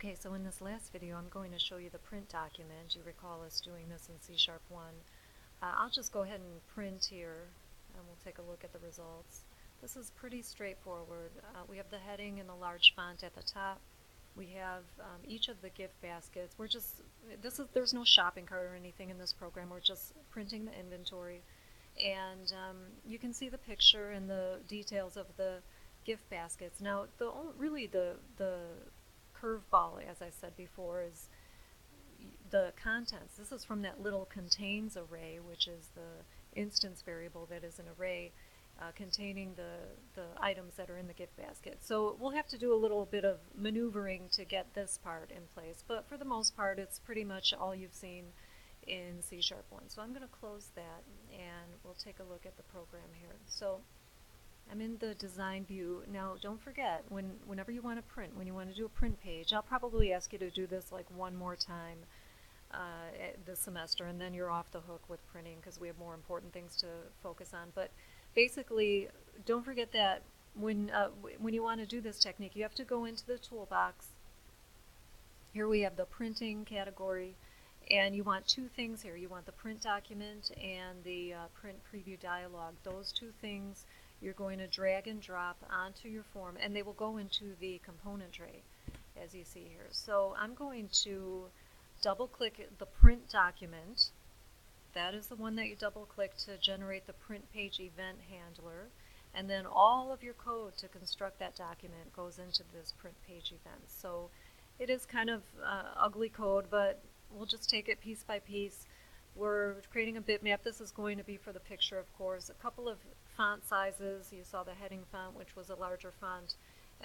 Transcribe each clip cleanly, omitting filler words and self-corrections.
Okay, so in this last video I'm going to show you the print document. You recall us doing this in C#1. I'll just go ahead and print here and we'll take a look at the results. This is pretty straightforward. We have the heading in the large font at the top. We have each of the gift baskets. There's no shopping cart or anything in this program. We're just printing the inventory. And you can see the picture and the details of the gift baskets. Now, the curveball, as I said before, is the contents. This is from that little contains array, which is the instance variable that is an array containing the items that are in the gift basket. So we'll have to do a little bit of maneuvering to get this part in place, but for the most part it's pretty much all you've seen in C#1. So I'm going to close that and we'll take a look at the program here. So I'm in the design view. Now don't forget, whenever you want to print, when you want to do a print page, I'll probably ask you to do this like one more time this semester, and then you're off the hook with printing because we have more important things to focus on. But basically, don't forget that when you want to do this technique, you have to go into the toolbox. Here we have the printing category, and you want two things here. You want the print document and the print preview dialog. Those two things you're going to drag and drop onto your form, and they will go into the component tray, as you see here. So I'm going to double-click the print document. That is the one that you double-click to generate the print page event handler, and then all of your code to construct that document goes into this print page event. So it is kind of ugly code, but we'll just take it piece by piece. We're creating a bitmap. This is going to be for the picture, of course. A couple of font sizes. You saw the heading font, which was a larger font,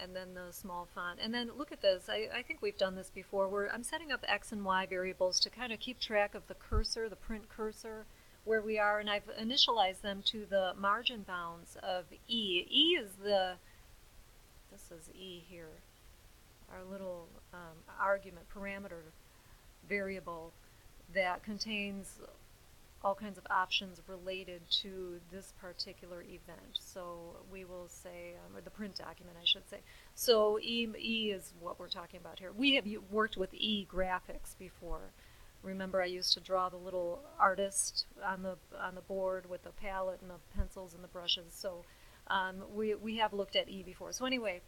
and then the small font. And then look at this. I think we've done this before, where I'm setting up X and Y variables to kind of keep track of the cursor, the print cursor, where we are, and I've initialized them to the margin bounds of E. E is this is E here, our little argument, parameter variable that contains all kinds of options related to this particular event. So we will say, or the print document I should say. So E is what we're talking about here. We have worked with E graphics before. Remember, I used to draw the little artist on the board with the palette and the pencils and the brushes. So we have looked at E before. So anyway,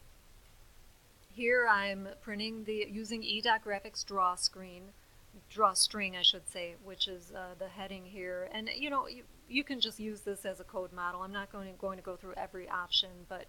here I'm printing using E.graphics draw string, I should say, which is the heading here. And you know, you can just use this as a code model. I'm not going to go through every option, but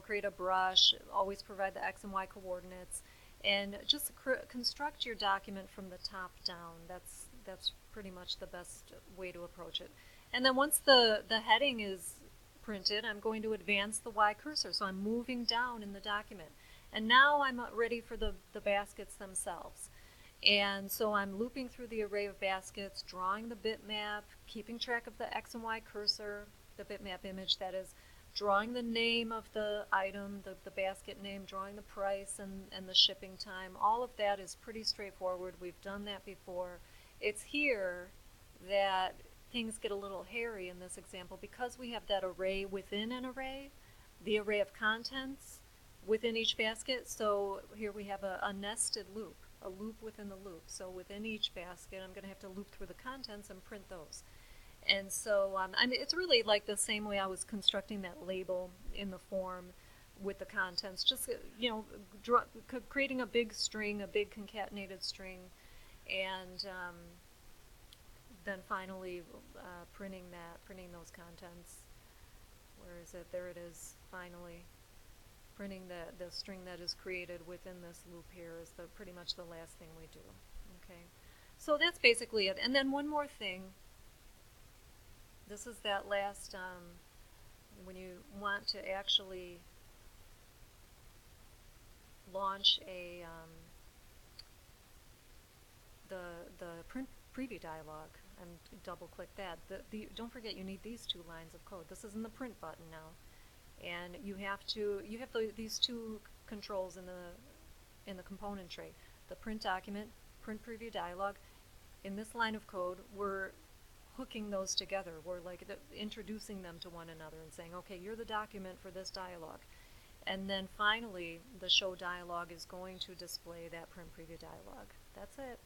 create a brush, always provide the X and Y coordinates, and just construct your document from the top down. That's pretty much the best way to approach it. And then once the heading is printed, I'm going to advance the Y cursor, so I'm moving down in the document. And now I'm ready for the baskets themselves. And so I'm looping through the array of baskets, drawing the bitmap, keeping track of the X and Y cursor, the bitmap image that is, drawing the name of the item, the basket name, drawing the price and the shipping time. All of that is pretty straightforward. We've done that before. It's here that things get a little hairy in this example because we have that array within an array, the array of contents within each basket. So here we have a nested loop. A loop within the loop. So within each basket, I'm going to have to loop through the contents and print those. And so it's really like the same way I was constructing that label in the form with the contents. Just creating a big string, a big concatenated string, and then finally printing those contents. Where is it? There it is. Finally. Printing the string that is created within this loop here is pretty much the last thing we do. Okay, so that's basically it. And then one more thing. This is that last, when you want to actually launch the print preview dialog, and double click that. Don't forget you need these two lines of code. This is in the print button now. And you have these two controls in the component tray. The print document, print preview dialog. In this line of code, we're hooking those together. We're like introducing them to one another and saying, okay, you're the document for this dialog. And then finally, the show dialog is going to display that print preview dialog. That's it.